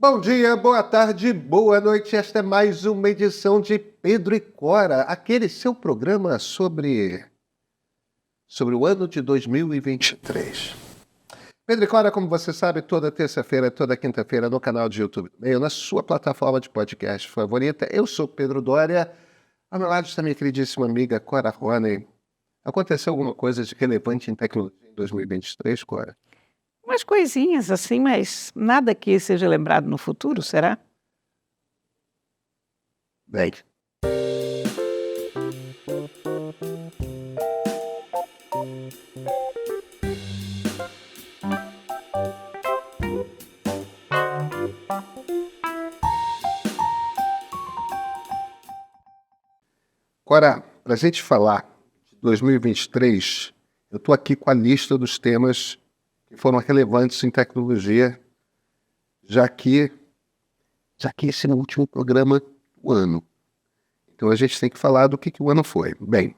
Bom dia, boa tarde, boa noite. Esta é mais uma edição de Pedro e Cora, aquele seu programa sobre o ano de 2023. Pedro e Cora, como você sabe, toda terça-feira, toda quinta-feira no canal de YouTube do Meio, na sua plataforma de podcast favorita. Eu sou Pedro Dória. Ao meu lado está minha queridíssima amiga Cora Roney. Aconteceu alguma coisa de relevante em tecnologia em 2023, Cora? Umas coisinhas assim, mas nada que seja lembrado no futuro, será? Bem. Cora, para a gente falar de 2023, eu estou aqui com a lista dos temas que foram relevantes em tecnologia, já que esse é o último programa do ano. Então a gente tem que falar do que o ano foi. Bem,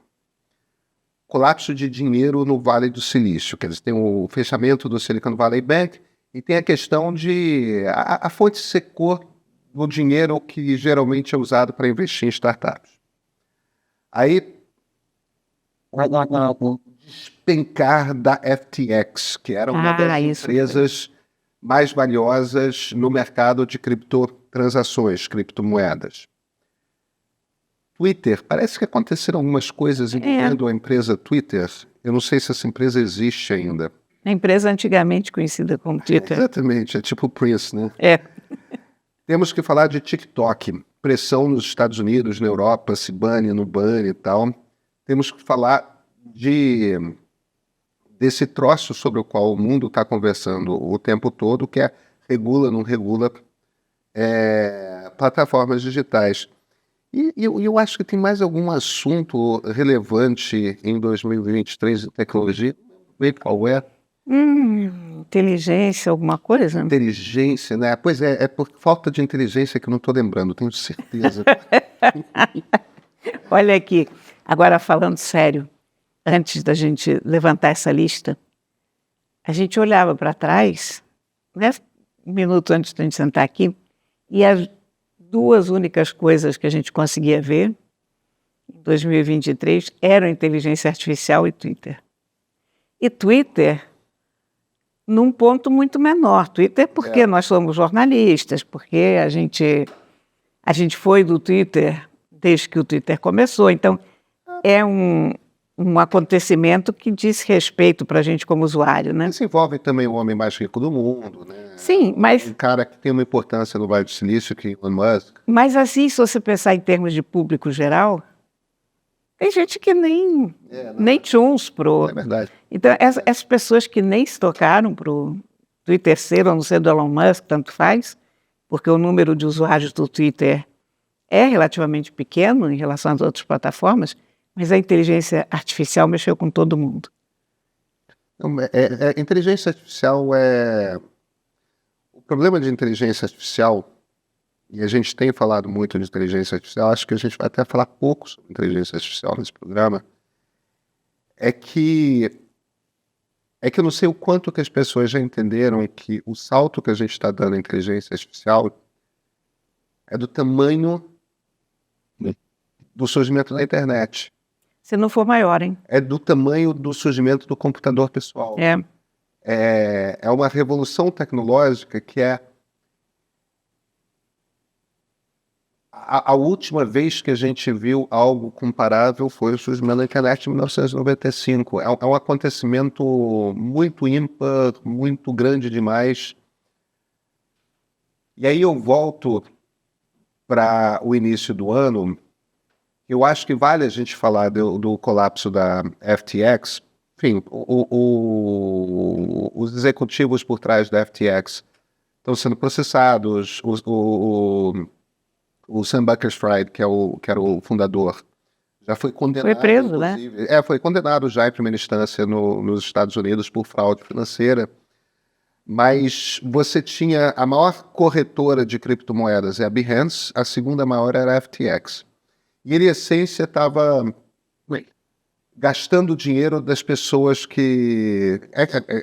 colapso de dinheiro no Vale do Silício, quer dizer, tem o fechamento do Silicon Valley Bank e tem a questão de a fonte secou do dinheiro que geralmente é usado para investir em startups. Aí, o despencar da FTX, que era uma das empresas mais valiosas no mercado de criptotransações, criptomoedas. Twitter, parece que aconteceram algumas coisas envolvendo a empresa Twitter. Eu não sei se essa empresa existe ainda. A empresa antigamente conhecida como Twitter. Exatamente, é tipo o Prince, né? É. Temos que falar de TikTok, pressão nos Estados Unidos, na Europa, se bane, não bane e tal. Temos que falar desse troço sobre o qual o mundo está conversando o tempo todo, que é regula, não regula plataformas digitais. E eu acho que tem mais algum assunto relevante em 2023 de tecnologia. Qual é? Inteligência, alguma coisa? Inteligência, né? Pois é por falta de inteligência que eu não estou lembrando, tenho certeza. Olha aqui, agora falando sério, antes da gente levantar essa lista, a gente olhava para trás, né, um minuto antes de a gente sentar aqui, e as duas únicas coisas que a gente conseguia ver em 2023 eram inteligência artificial e Twitter. E Twitter num ponto muito menor. Twitter porque nós somos jornalistas, porque a gente foi do Twitter desde que o Twitter começou. Então, é um acontecimento que diz respeito para a gente como usuário, né? Isso envolve também o homem mais rico do mundo, né? Sim, mas... Um cara que tem uma importância no Vale do Silício, que é Elon Musk. Mas assim, se você pensar em termos de público geral, tem gente que nem tchuns pro... É verdade. Então, essas pessoas que nem se tocaram pro Twitter ser ou não ser do Elon Musk, tanto faz, porque o número de usuários do Twitter é relativamente pequeno em relação às outras plataformas, mas a inteligência artificial mexeu com todo mundo. Inteligência artificial é... O problema de inteligência artificial, e a gente tem falado muito de inteligência artificial, acho que a gente vai até falar pouco sobre inteligência artificial nesse programa, é que eu não sei o quanto que as pessoas já entenderam que o salto que a gente está dando à inteligência artificial é do tamanho do surgimento da internet. Se não for maior, hein? É do tamanho do surgimento do computador pessoal. É uma revolução tecnológica que é... A última vez que a gente viu algo comparável foi o surgimento da internet em 1995. É um acontecimento muito ímpar, muito grande demais. E aí eu volto para o início do ano. Eu acho que vale a gente falar do colapso da FTX. Enfim, os executivos por trás da FTX estão sendo processados. O Sam Bankman-Fried, que era o fundador, já foi condenado. Foi preso, né? Foi condenado já em primeira instância nos Estados Unidos por fraude financeira. Mas você tinha a maior corretora de criptomoedas, é a Behance, a segunda maior era a FTX. E ele, em essência, estava gastando o dinheiro das pessoas que...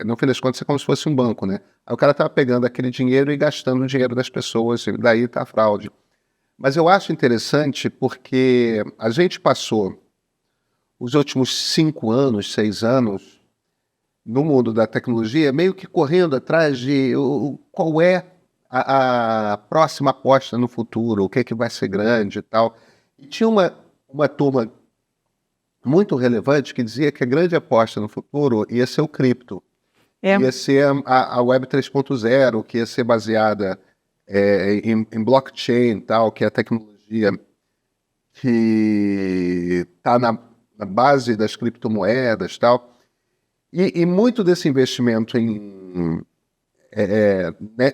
no fim das contas, é como se fosse um banco, né? Aí o cara estava pegando aquele dinheiro e gastando o dinheiro das pessoas, e daí está a fraude. Mas eu acho interessante porque a gente passou os últimos 5 anos, 6 anos, no mundo da tecnologia, meio que correndo atrás de qual é a próxima aposta no futuro, o que é que vai ser grande e tal. E tinha uma turma muito relevante que dizia que a grande aposta no futuro ia ser o cripto. Ia ser a Web 3.0, que ia ser baseada em blockchain, tal, que é a tecnologia que está na base das criptomoedas, tal. E muito desse investimento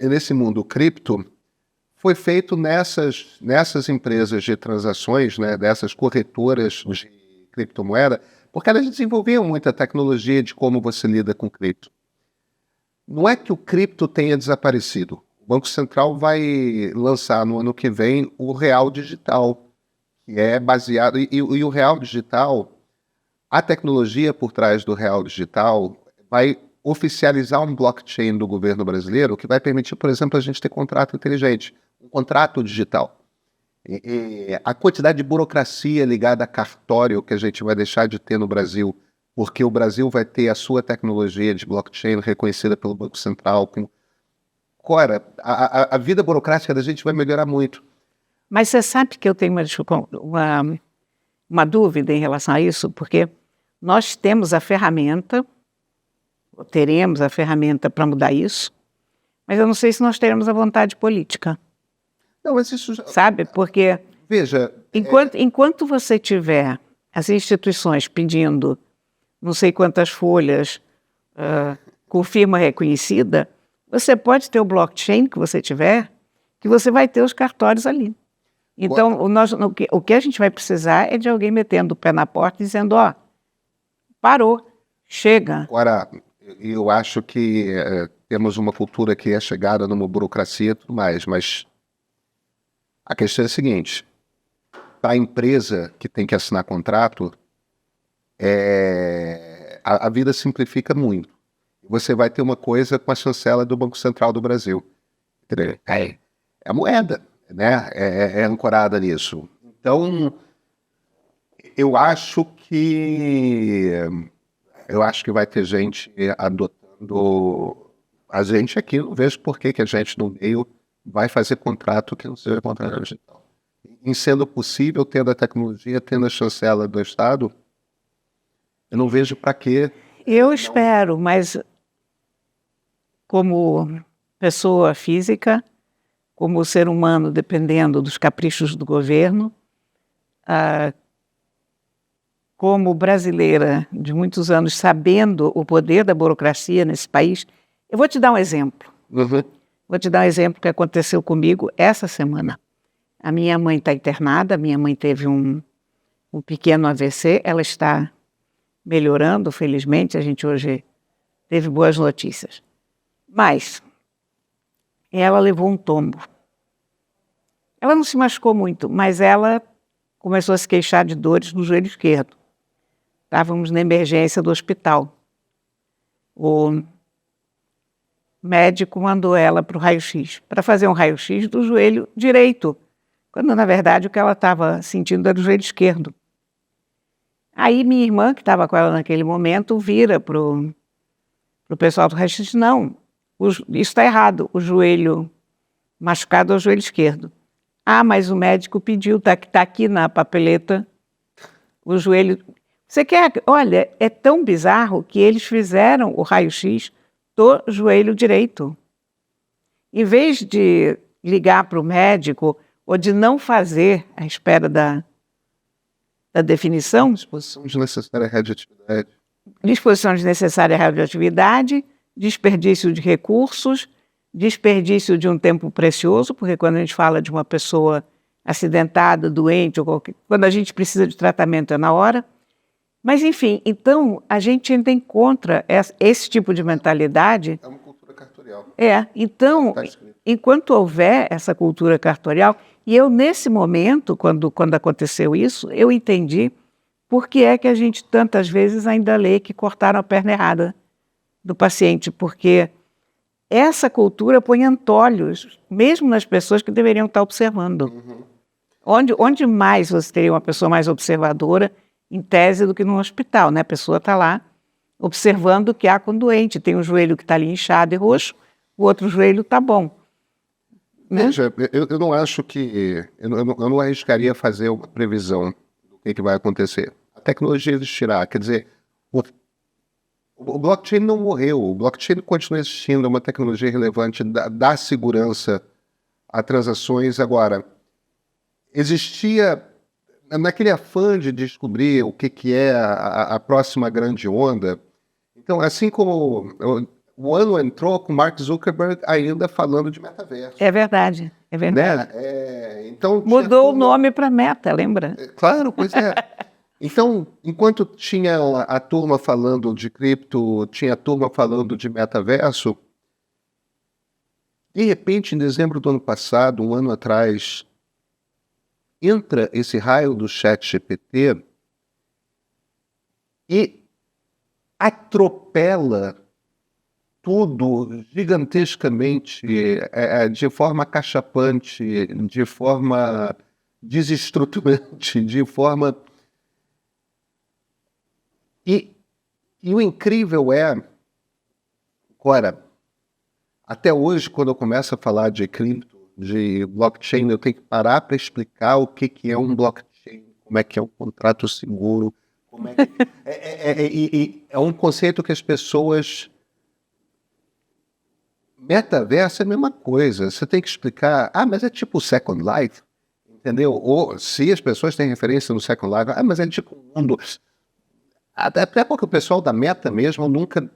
nesse mundo cripto foi feito nessas empresas de transações, né, dessas corretoras de criptomoeda, porque elas desenvolviam muita tecnologia de como você lida com cripto. Não é que o cripto tenha desaparecido. O Banco Central vai lançar no ano que vem o real digital, que é baseado... E o real digital, a tecnologia por trás do real digital vai oficializar um blockchain do governo brasileiro que vai permitir, por exemplo, a gente ter contrato inteligente, um contrato digital. E a quantidade de burocracia ligada a cartório que a gente vai deixar de ter no Brasil, porque o Brasil vai ter a sua tecnologia de blockchain reconhecida pelo Banco Central. Ora, a vida burocrática da gente vai melhorar muito. Mas você sabe que eu tenho uma dúvida em relação a isso, porque nós temos a ferramenta, ou teremos a ferramenta para mudar isso, mas eu não sei se nós teremos a vontade política. Não, mas isso sabe? Porque veja, enquanto você tiver as instituições pedindo não sei quantas folhas com firma reconhecida, você pode ter o blockchain que você tiver, que você vai ter os cartórios ali. Então, o que a gente vai precisar é de alguém metendo o pé na porta e dizendo, parou, chega. Agora, eu acho que temos uma cultura que é chegada numa burocracia e tudo mais, mas a questão é a seguinte, para a empresa que tem que assinar contrato, a vida simplifica muito. Você vai ter uma coisa com a chancela do Banco Central do Brasil. É a moeda, né? É ancorada nisso. Então, eu acho que vai ter gente adotando... A gente aqui, não vejo por que a gente no meio vai fazer contrato que não seja contrato digital. Em sendo possível, tendo a tecnologia, tendo a chancela do Estado, eu não vejo para quê. Eu espero, mas como pessoa física, como ser humano, dependendo dos caprichos do governo, como brasileira de muitos anos, sabendo o poder da burocracia nesse país, eu vou te dar um exemplo. Uhum. Vou te dar um exemplo que aconteceu comigo essa semana. A minha mãe está internada, minha mãe teve um pequeno AVC, ela está melhorando, felizmente, a gente hoje teve boas notícias. Mas ela levou um tombo. Ela não se machucou muito, mas ela começou a se queixar de dores no joelho esquerdo. Estávamos na emergência do hospital. O médico mandou ela para o raio-x, para fazer um raio-x do joelho direito, quando, na verdade, o que ela estava sentindo era o joelho esquerdo. Aí minha irmã, que estava com ela naquele momento, vira para o pessoal do raio-x e diz, não, isso está errado, o joelho machucado é o joelho esquerdo. Mas o médico pediu, tá aqui na papeleta, o joelho... Você quer... Olha, é tão bizarro que eles fizeram o raio-x do joelho direito. Em vez de ligar para o médico ou de não fazer à espera da definição... Disposição de necessária radioatividade. Disposição de necessária radioatividade, desperdício de recursos, desperdício de um tempo precioso, porque quando a gente fala de uma pessoa acidentada, doente, quando a gente precisa de tratamento é na hora. Mas, enfim, então, a gente ainda encontra esse tipo de mentalidade. É uma cultura cartorial. Então, enquanto houver essa cultura cartorial, e eu, nesse momento, quando aconteceu isso, eu entendi por que é que a gente tantas vezes ainda lê que cortaram a perna errada do paciente? Porque essa cultura põe entolhos, mesmo nas pessoas que deveriam estar observando. Onde mais você teria uma pessoa mais observadora, em tese, do que no hospital, né? A pessoa está lá observando o que há com o doente. Tem um joelho que está ali inchado e roxo, o outro joelho está bom. Né? Veja, eu não acho que... Eu não arriscaria fazer uma previsão do que vai acontecer. A tecnologia existirá, quer dizer, o blockchain não morreu, o blockchain continua existindo, é uma tecnologia relevante, dá segurança a transações. Agora, existia, naquele afã de descobrir o que é a próxima grande onda, então, assim como o ano entrou com Mark Zuckerberg ainda falando de metaverso. É verdade, é verdade. Né? Então, mudou o nome para Meta, lembra? Claro, pois é. Então, enquanto tinha a turma falando de cripto, tinha a turma falando de metaverso, de repente, em dezembro do ano passado, um ano atrás, entra esse raio do ChatGPT e atropela tudo gigantescamente, de forma cachapante, de forma desestruturante, de forma... E o incrível é, agora, até hoje, quando eu começo a falar de cripto, de blockchain, eu tenho que parar para explicar o que é um blockchain, como é que é um contrato seguro, como é que... é um conceito que as pessoas... Metaverso é a mesma coisa, você tem que explicar, mas é tipo Second Life, entendeu? Ou se as pessoas têm referência no Second Life, mas é tipo um mundo... Até porque o pessoal da Meta mesmo nunca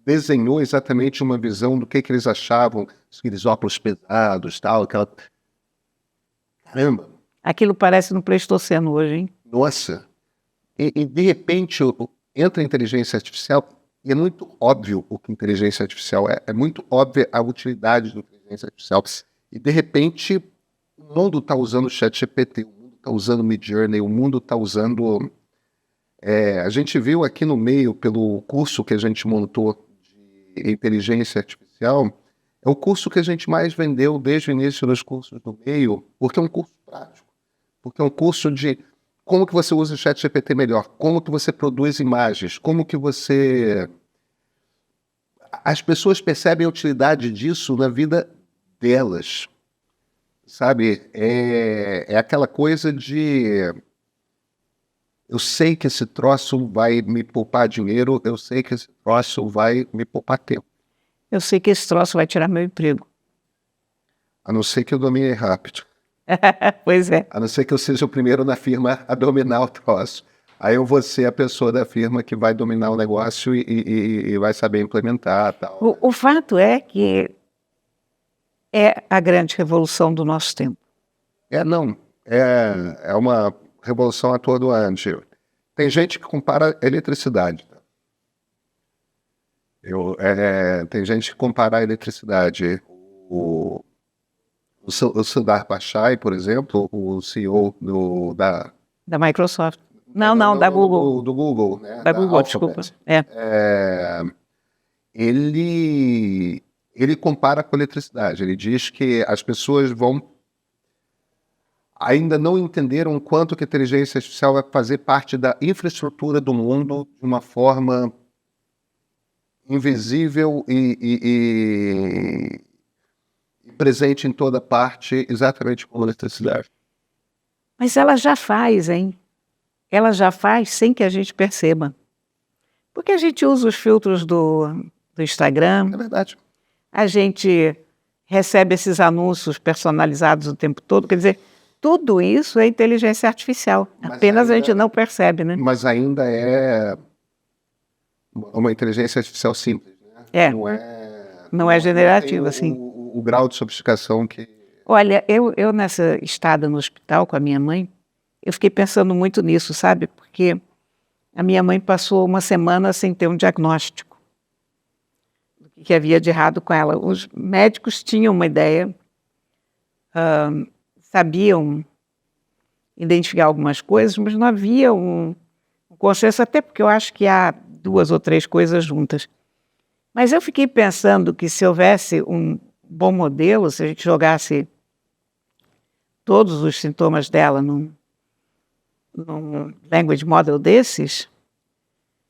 desenhou exatamente uma visão do que eles achavam, aqueles óculos pesados, tal, aquela... Caramba! Aquilo parece no Pleistoceno hoje, hein? Nossa! E de repente entra a inteligência artificial e é muito óbvio o que inteligência artificial é. É muito óbvia a utilidade da inteligência artificial. E de repente o mundo está usando o ChatGPT, o mundo está usando o Midjourney, o mundo está usando... a gente viu aqui no meio, pelo curso que a gente montou de inteligência artificial, é o curso que a gente mais vendeu desde o início dos cursos do meio, porque é um curso prático, porque é um curso de como que você usa o ChatGPT melhor, como que você produz imagens, como que você... As pessoas percebem a utilidade disso na vida delas, sabe? É aquela coisa de... Eu sei que esse troço vai me poupar dinheiro, eu sei que esse troço vai me poupar tempo. Eu sei que esse troço vai tirar meu emprego. A não ser que eu domine rápido. Pois é. A não ser que eu seja o primeiro na firma a dominar o troço. Aí eu vou ser a pessoa da firma que vai dominar o negócio e vai saber implementar. Tal. O fato é que é a grande revolução do nosso tempo. Não. É uma revolução a todo ano. Tem gente que compara eletricidade. Tem gente que compara a eletricidade. O Sundar Pichai, por exemplo, o CEO da Não, da Google. Do Google, né? Da Google, desculpa. Ele compara com a eletricidade. Ele diz que as pessoas ainda não entenderam o quanto que a inteligência artificial vai fazer parte da infraestrutura do mundo de uma forma invisível e presente em toda parte, exatamente como a eletricidade. Mas ela já faz, hein? Ela já faz sem que a gente perceba. Porque a gente usa os filtros do Instagram. É verdade. A gente recebe esses anúncios personalizados o tempo todo. Quer dizer, tudo isso é inteligência artificial. Apenas a gente não percebe, né? Mas ainda é uma inteligência artificial simples. Né? Não é generativa, assim. O grau de sofisticação que... Olha, eu nessa estada no hospital com a minha mãe, eu fiquei pensando muito nisso, sabe? Porque a minha mãe passou uma semana sem ter um diagnóstico do que havia de errado com ela. Os médicos tinham uma ideia, sabiam identificar algumas coisas, mas não havia um um consenso, até porque eu acho que há 2 ou 3 coisas juntas. Mas eu fiquei pensando que se houvesse um bom modelo, se a gente jogasse todos os sintomas dela num language model desses,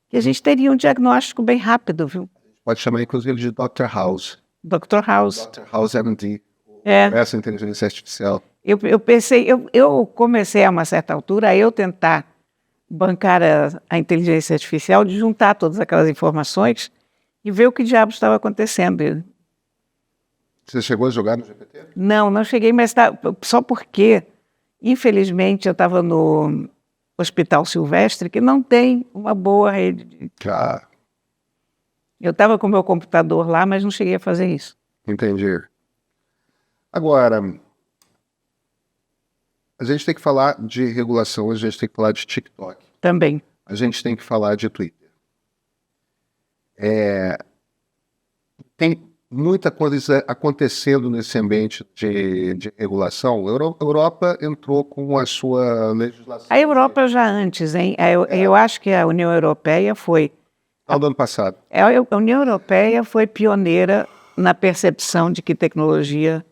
que a gente teria um diagnóstico bem rápido, viu? Pode chamar, inclusive, de Dr. House. Dr. House. Dr. House MD. É. Essa inteligência artificial. Eu pensei, eu comecei a uma certa altura a eu tentar bancar a inteligência artificial de juntar todas aquelas informações e ver o que diabos estava acontecendo. Você chegou a jogar no GPT? Não cheguei, mas só porque, infelizmente, eu estava no Hospital Silvestre, que não tem uma boa rede. Eu estava com o meu computador lá, mas não cheguei a fazer isso. Entendi. Agora, a gente tem que falar de regulação, a gente tem que falar de TikTok. Também. A gente tem que falar de Twitter. Tem muita coisa acontecendo nesse ambiente de regulação. A Europa entrou com a sua legislação. A Europa já antes, hein? Eu acho que a União Europeia foi... Do ano passado. A União Europeia foi pioneira na percepção de que tecnologia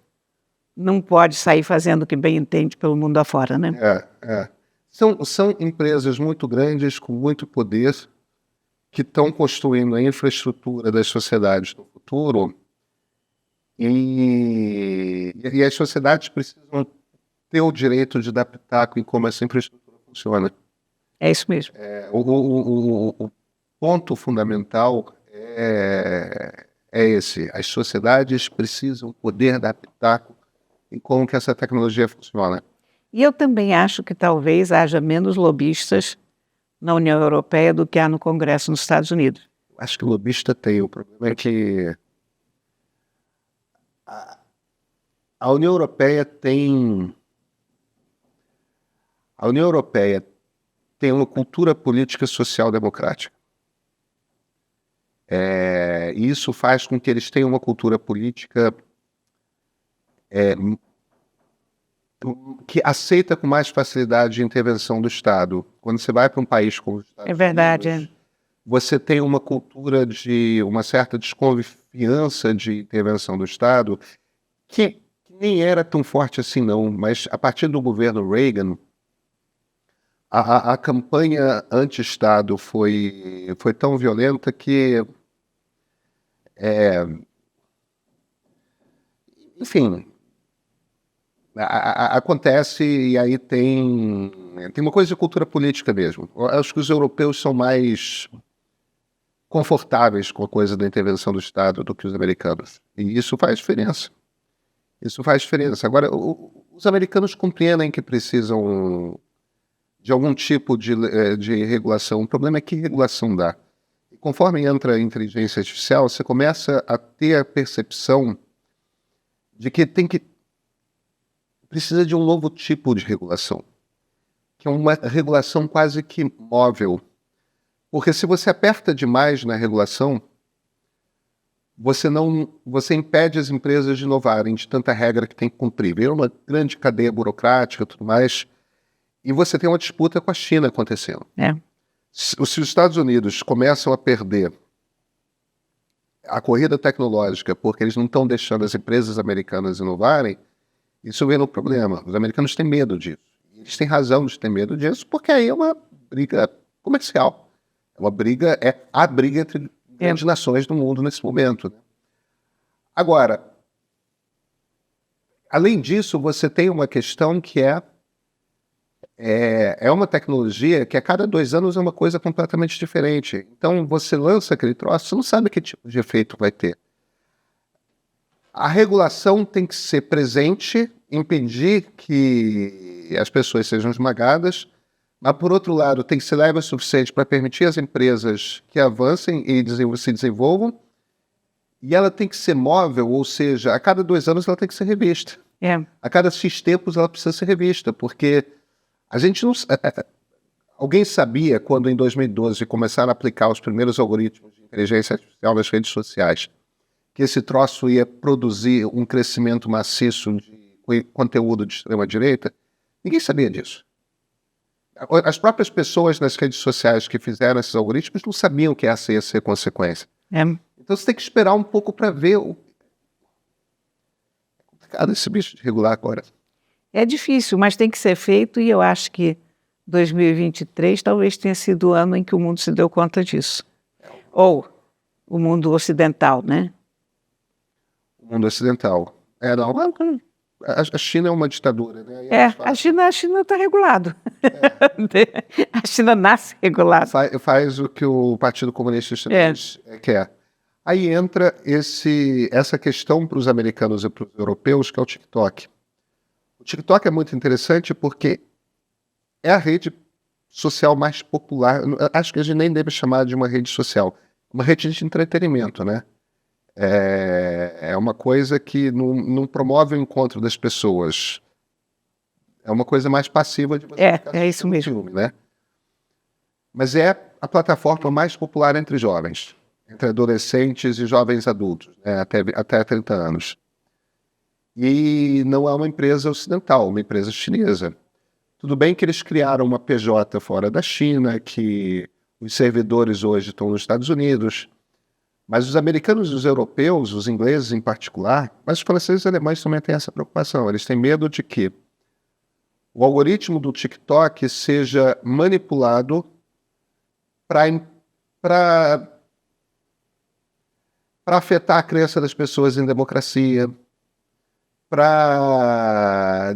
não pode sair fazendo o que bem entende pelo mundo afora, né? São empresas muito grandes, com muito poder, que estão construindo a infraestrutura das sociedades no futuro e as sociedades precisam ter o direito de dar pitaco em como essa infraestrutura funciona. É isso mesmo. O ponto fundamental é esse. As sociedades precisam poder dar pitaco em como que essa tecnologia funciona. E eu também acho que talvez haja menos lobistas na União Europeia do que há no Congresso nos Estados Unidos. Acho que o lobista tem. O problema é que a União Europeia tem uma cultura política social democrática. E isso faz com que eles tenham uma cultura política que aceita com mais facilidade a intervenção do Estado. Quando você vai para um país como os Estados Unidos, você tem uma cultura de uma certa desconfiança de intervenção do Estado, que nem era tão forte assim não, mas a partir do governo Reagan, a campanha anti-Estado foi tão violenta que, enfim, acontece e aí tem uma coisa de cultura política mesmo. Eu acho que os europeus são mais confortáveis com a coisa da intervenção do Estado do que os americanos. E isso faz diferença. Isso faz diferença. Agora, os americanos compreendem que precisam de algum tipo de regulação. O problema é que regulação dá. E conforme entra a inteligência artificial, você começa a ter a percepção de que precisa de um novo tipo de regulação, que é uma regulação quase que móvel. Porque se você aperta demais na regulação, você impede as empresas de inovarem de tanta regra que tem que cumprir. Vira uma grande cadeia burocrática e tudo mais, e você tem uma disputa com a China acontecendo. Se os Estados Unidos começam a perder a corrida tecnológica porque eles não estão deixando as empresas americanas inovarem, isso vira um problema. Os americanos têm medo disso. Eles têm razão de ter medo disso, porque aí é uma briga comercial. É a briga entre grandes nações do mundo nesse momento. Agora, além disso, você tem uma questão que é uma tecnologia que a cada 2 anos é uma coisa completamente diferente. Então, você lança aquele troço, você não sabe que tipo de efeito vai ter. A regulação tem que ser presente, impedir que as pessoas sejam esmagadas, mas, por outro lado, tem que ser leve o suficiente para permitir às empresas que avancem e se desenvolvam, e ela tem que ser móvel, ou seja, a cada 2 anos ela tem que ser revista. A cada X tempos ela precisa ser revista, porque a gente não... Alguém sabia, quando em 2012 começaram a aplicar os primeiros algoritmos de inteligência artificial nas redes sociais, que esse troço ia produzir um crescimento maciço de conteúdo de extrema-direita? Ninguém sabia disso. As próprias pessoas nas redes sociais que fizeram esses algoritmos não sabiam que essa ia ser a consequência. É, Então você tem que esperar um pouco para ver o. É complicado esse bicho de regular agora. é difícil, mas tem que ser feito e eu acho que 2023 talvez tenha sido o ano em que o mundo se deu conta disso. Ou o mundo ocidental, né? O mundo ocidental. Não, a China é uma ditadura, né? E É, a China está regulado. A China nasce regulada. faz o que o Partido Comunista Chinês quer. Aí entra essa questão para os americanos e para os europeus, que é o TikTok. O TikTok é muito interessante porque é a rede social mais popular. Acho que a gente nem deve chamar de uma rede social. Uma rede de entretenimento, né? É uma coisa que não promove o encontro das pessoas. É uma coisa mais passiva de você ficar É isso assistindo mesmo. filme, né? Mas é a plataforma mais popular entre jovens, entre adolescentes e jovens adultos, né? Até 30 anos. E não é uma empresa ocidental, uma empresa chinesa. Tudo bem que eles criaram uma PJ fora da China, que os servidores hoje estão nos Estados Unidos, mas os americanos e os europeus, os ingleses em particular, mas os franceses e alemães também têm essa preocupação. Eles têm medo de que o algoritmo do TikTok seja manipulado para afetar a crença das pessoas em democracia, para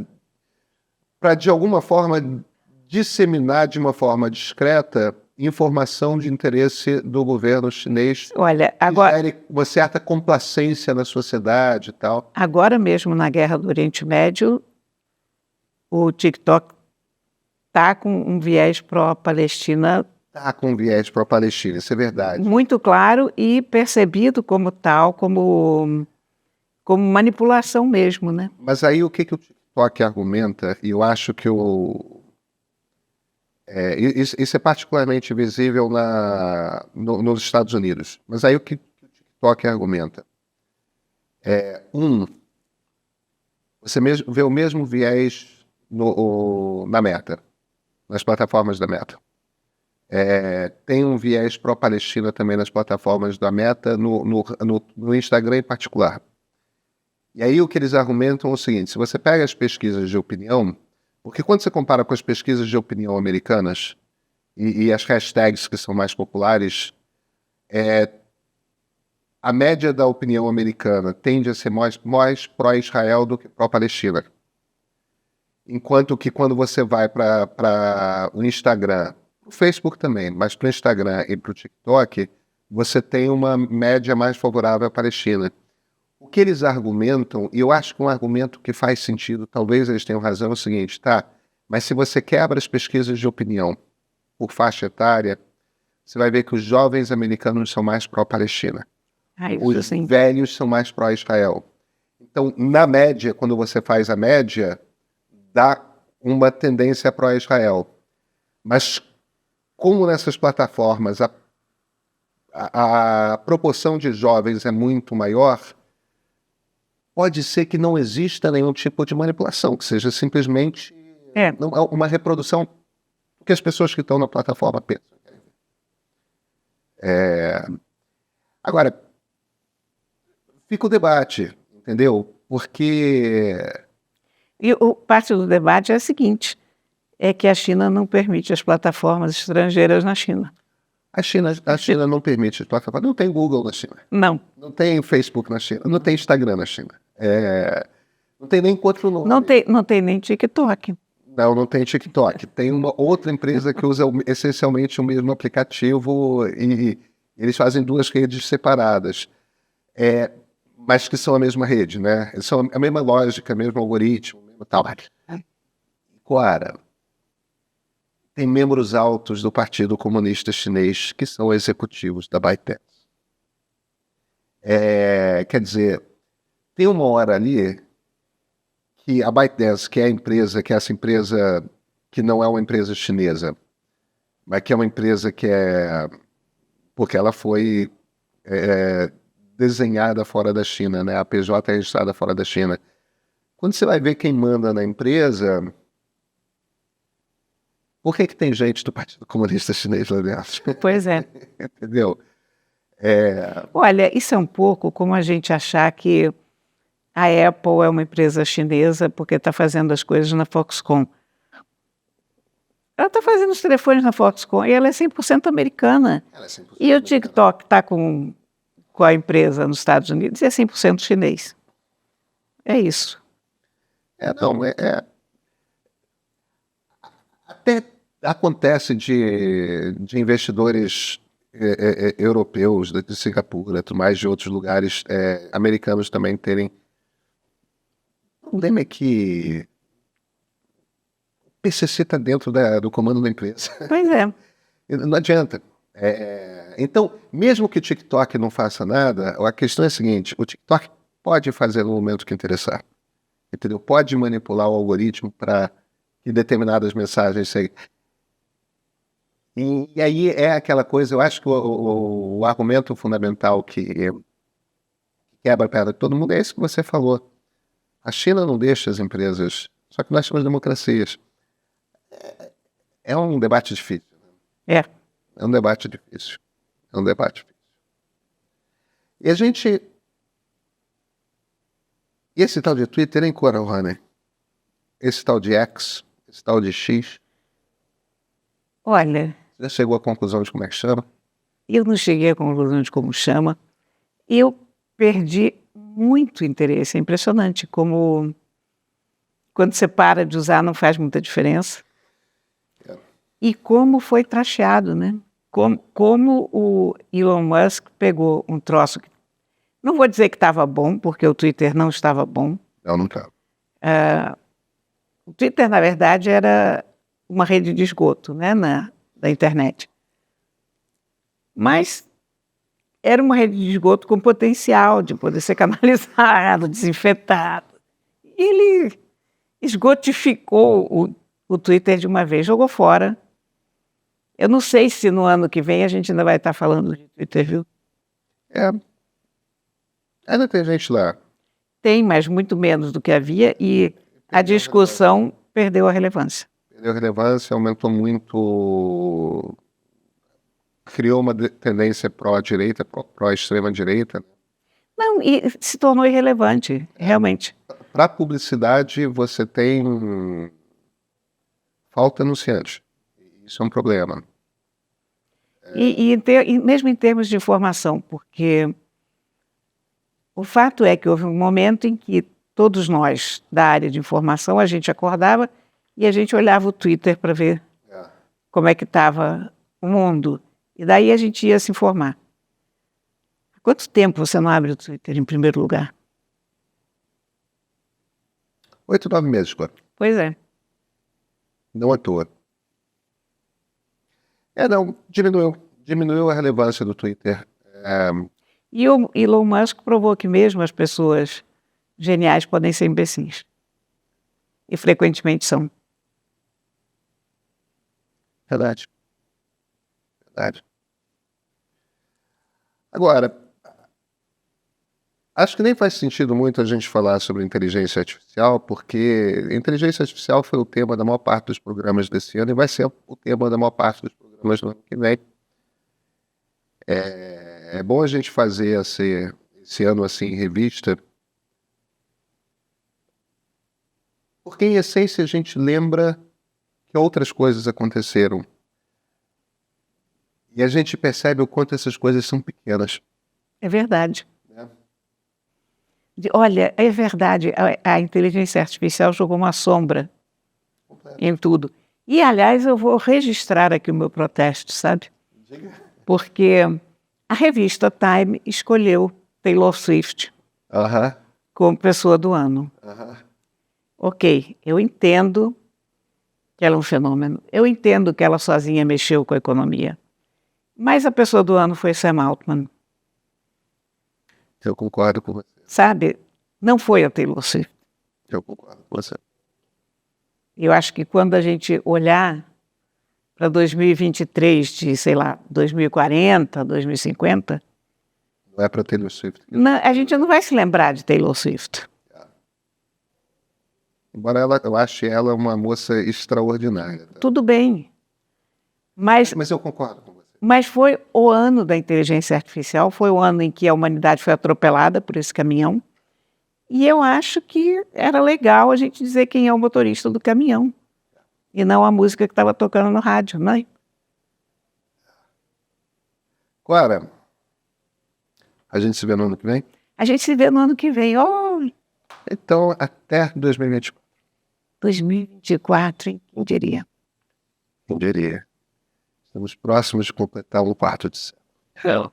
de alguma forma disseminar de uma forma discreta informação de interesse do governo chinês, Olha, que agora, gere uma certa complacência na sociedade e tal. agora mesmo na guerra do Oriente Médio, o TikTok está com um viés pró-Palestina Tá com viés para a Palestina, isso é verdade. muito claro e percebido como tal, como manipulação mesmo, né? Mas aí o que o TikTok argumenta, e eu acho que isso é particularmente visível nos Estados Unidos, mas aí o que o TikTok argumenta? Você vê o mesmo viés na Meta, nas plataformas da Meta. Tem um viés pró-Palestina também nas plataformas da Meta, no Instagram em particular. E aí o que eles argumentam é o seguinte: se você pega as pesquisas de opinião, porque quando você compara com as pesquisas de opinião americanas e as hashtags que são mais populares, a média da opinião americana tende a ser mais pró-Israel do que pró-Palestina. Enquanto que quando você vai para o Instagram, o Facebook também, mas para o Instagram e para o TikTok, você tem uma média mais favorável à Palestina. O que eles argumentam, e eu acho que um argumento que faz sentido, talvez eles tenham razão, é o seguinte, tá? Mas se você quebra as pesquisas de opinião por faixa etária, você vai ver que os jovens americanos são mais pró-Palestina. Os velhos são mais pró-Israel. Então, na média, quando você faz a média, dá uma tendência pró-Israel. Mas como nessas plataformas a proporção de jovens é muito maior, pode ser que não exista nenhum tipo de manipulação, que seja simplesmente uma reprodução do que as pessoas que estão na plataforma pensam. Agora, fica o debate, entendeu? Porque... E parte do debate é a seguinte, é que a China não permite as plataformas estrangeiras na China. A China não permite as plataformas. Não tem Google na China. Não. Não tem Facebook na China. Não tem Instagram na China. Não tem nem outro nome. Não tem nem TikTok. Não tem TikTok. Tem uma outra empresa que usa essencialmente o mesmo aplicativo e eles fazem duas redes separadas, mas que são a mesma rede, né? São a mesma lógica, o mesmo algoritmo, o mesmo tal. Agora, tem membros altos do Partido Comunista Chinês que são executivos da ByteDance. Quer dizer, tem uma hora ali que a ByteDance, que é essa empresa que não é uma empresa chinesa, mas que é uma empresa porque ela foi desenhada fora da China, né? A PJ é registrada fora da China. Quando você vai ver quem manda na empresa, Por que tem gente do Partido Comunista Chinês lá dentro? Pois é. Entendeu? Olha, isso é um pouco como a gente achar que a Apple é uma empresa chinesa porque está fazendo as coisas na Foxconn. Ela está fazendo os telefones na Foxconn e ela é 100% americana. Ela é 100% E o americana. TikTok está com a empresa nos Estados Unidos e é 100% chinês. É isso. Até acontece de investidores europeus, de Singapura, mais de outros lugares, americanos também terem. O problema é que o PCC está dentro do comando da empresa. Pois é. Não adianta. Então, mesmo que o TikTok não faça nada, a questão é a seguinte: o TikTok pode fazer no momento que interessar. Entendeu? Pode manipular o algoritmo para que determinadas mensagens sejam. E aí é aquela coisa, eu acho que o argumento fundamental que quebra a perna de todo mundo é esse que você falou. A China não deixa as empresas, só que nós somos democracias. É um debate difícil. É. É um debate difícil. É um debate difícil. E a gente... E esse tal de Twitter, hein, Cora, Rony? Esse tal de X, esse tal de X, Olha, você já chegou à conclusão de como é que chama? eu não cheguei à conclusão de como chama. Eu perdi muito interesse. É impressionante como quando você para de usar não faz muita diferença. E como foi tracheado, né? Como o Elon Musk pegou um troço que... Não vou dizer que estava bom, porque o Twitter não estava bom. Não estava. O Twitter, na verdade, era uma rede de esgoto, né, da internet. Mas era uma rede de esgoto com potencial de poder ser canalizado, desinfetado. E ele esgotificou o Twitter de uma vez, jogou fora. Eu não sei se no ano que vem a gente ainda vai estar falando de Twitter, viu? Ainda tem gente lá. Tem, mas muito menos do que havia, e a discussão perdeu a relevância. Perdeu relevância, aumentou muito... Criou uma tendência pró-direita, pró-extrema-direita. Não, e se tornou irrelevante, realmente. Para a publicidade, você tem falta anunciante. Isso é um problema. E mesmo em termos de informação, porque o fato é que houve um momento em que todos nós, da área de informação, a gente acordava e a gente olhava o Twitter para ver como é que estava o mundo. E daí a gente ia se informar. Há quanto tempo você não abre o Twitter, em primeiro lugar? 8, 9 meses, agora. Pois é. Não à toa. Não, diminuiu a relevância do Twitter. E o Elon Musk provou que mesmo as pessoas geniais podem ser imbecis. E frequentemente são. Verdade. Verdade. Agora, acho que nem faz sentido muito a gente falar sobre inteligência artificial, porque inteligência artificial foi o tema da maior parte dos programas desse ano e vai ser o tema da maior parte dos programas do ano que vem. É bom a gente fazer esse ano assim, revista, porque em essência a gente lembra que outras coisas aconteceram. E a gente percebe o quanto essas coisas são pequenas. É verdade. Olha, é verdade, a inteligência artificial jogou uma sombra em tudo. E, aliás, eu vou registrar aqui o meu protesto, sabe? Porque a revista Time escolheu Taylor Swift como pessoa do ano. Ok, eu entendo que ela é um fenômeno. Eu entendo que ela sozinha mexeu com a economia. Mas a pessoa do ano foi Sam Altman. Eu concordo com você. Sabe? Não foi a Taylor Swift. Eu concordo com você. Eu acho que quando a gente olhar para 2023, de, sei lá, 2040, 2050... Não é para Taylor Swift. Não, a gente não vai se lembrar de Taylor Swift. Embora eu ache ela uma moça extraordinária. Tá? Tudo bem. Mas Mas eu concordo com você. Mas foi o ano da inteligência artificial, foi o ano em que a humanidade foi atropelada por esse caminhão. E eu acho que era legal a gente dizer quem é o motorista do caminhão. E não a música que estava tocando no rádio, né? Clara, a gente se vê no ano que vem? A gente se vê no ano que vem. Oh, Então, até 2024. 2024, hein? Quem diria? Quem diria? Estamos próximos de completar um quarto de século.